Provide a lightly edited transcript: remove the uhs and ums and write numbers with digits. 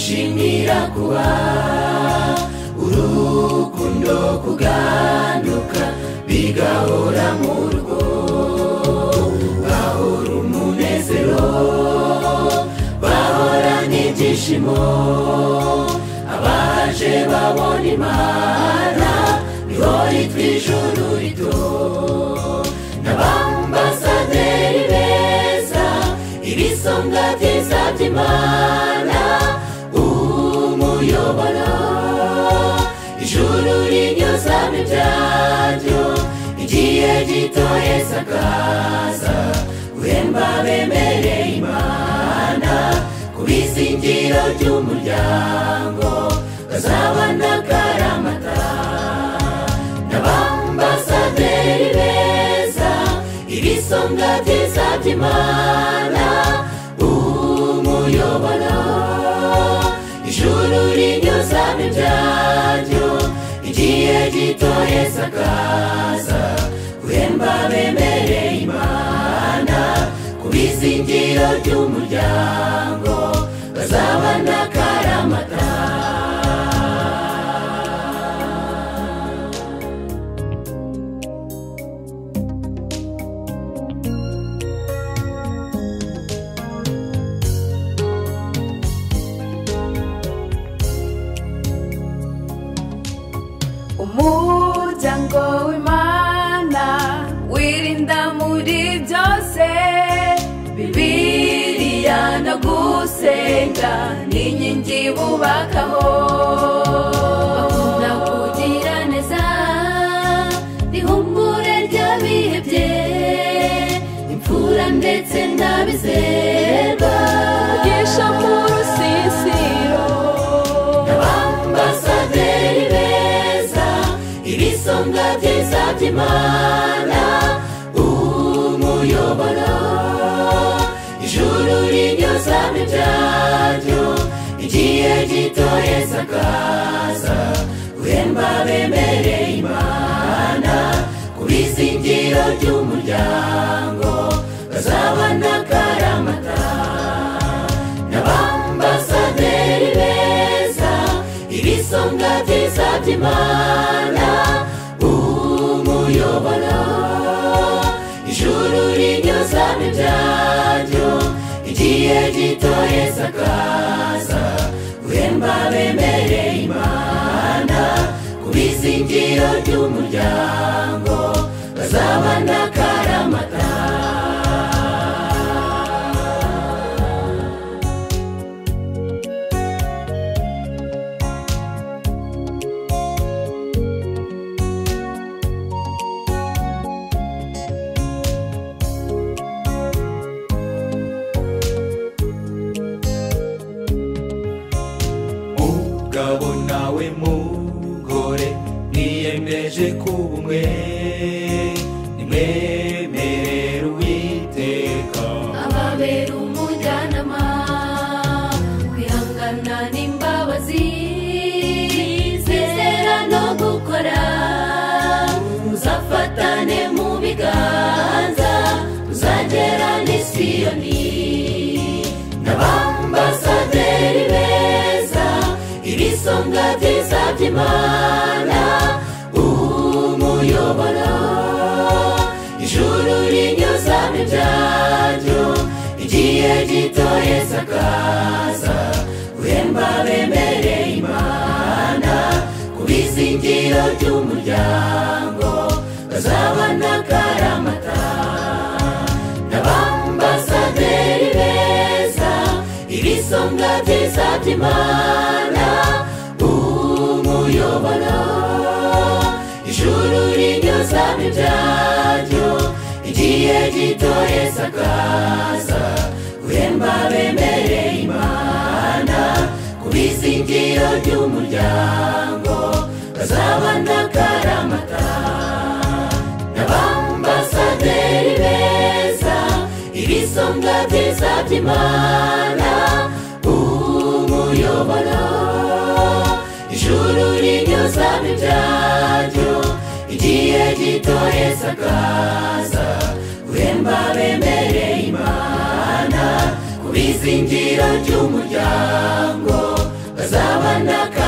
twishimira kuba urukundo kuganuka bigahora mu rugo bahora umunezero bahora n'ibyishimo abaje babona Imana niho yitwa ijuru rito n'abambasaderi beza ibisonga byiza by'Imana umuyoboro ijuru rinyuzamo ibyaryo igihe gito Yesu akaza guhemba bemereye Imana ku bizingiro by'umuryango bazabana akaramata n'abambasaderi beza ibisonga byiza by'Imana umuyoboro ijuru rinyuzamo ibyaryo igihe gito Yesu akaza guhemba bemereye Imana ku bizingiro by'umuryango bazabana akaramata umuryango w'Imana wirinda muri byose Bibiliya no gusenga n'inkingi bubakaho bakunda kugira neza rihumure ry'abihebye imfura ndetse n'abizerwa kugisha mu rusisiro n'abambasaderi beza ibisonga byiza by'Imana umuyoboro ijuru rinyuzamo ibyaryo igihe gito Yesu akaza guhemba bemereye Imana ku bizingiro by'umuryango bazabana akaramata n'abambasaderi beza ibisonga byiza by'Imana umuyoboro ijuru rinyuzamo ibyaryo igihe gito Yesu akaza guhemba bemereye Imana ku bizingiro by'umuryango bazabana akaramata mugabo nawe mugore niyemeje kuba umwe nimwemerera Uwiteka ababera umujyanama kwihangana n'imbabazi kwizera no gukora muzafatane mu biganza muzagera n'i Siyoni n'abambasaderi beza ibisonga byiza by'Imana umuyoboro ijuru rinyuzamo ibyaryo igihe gito Yesu akaza guhemba bemereye Imana ku bizingiro by'umuryango bazabana akaramata n'abambasaderi beza ibisonga byiza by'Imana umuyoboro ijuru rinyuzamo ibyaryo igihe gito Yesu akaza guhemba bemereye Imana ku bizingiro by'umuryango bazabana akaramata n'abambasaderi beza ibisonga byiza by'Imana umuyoboro ijuru rinyuzamo ibyaryo igihe gito Yesu akaza guhemba bemereye Imana ku bizingiro by'umuryango bazabana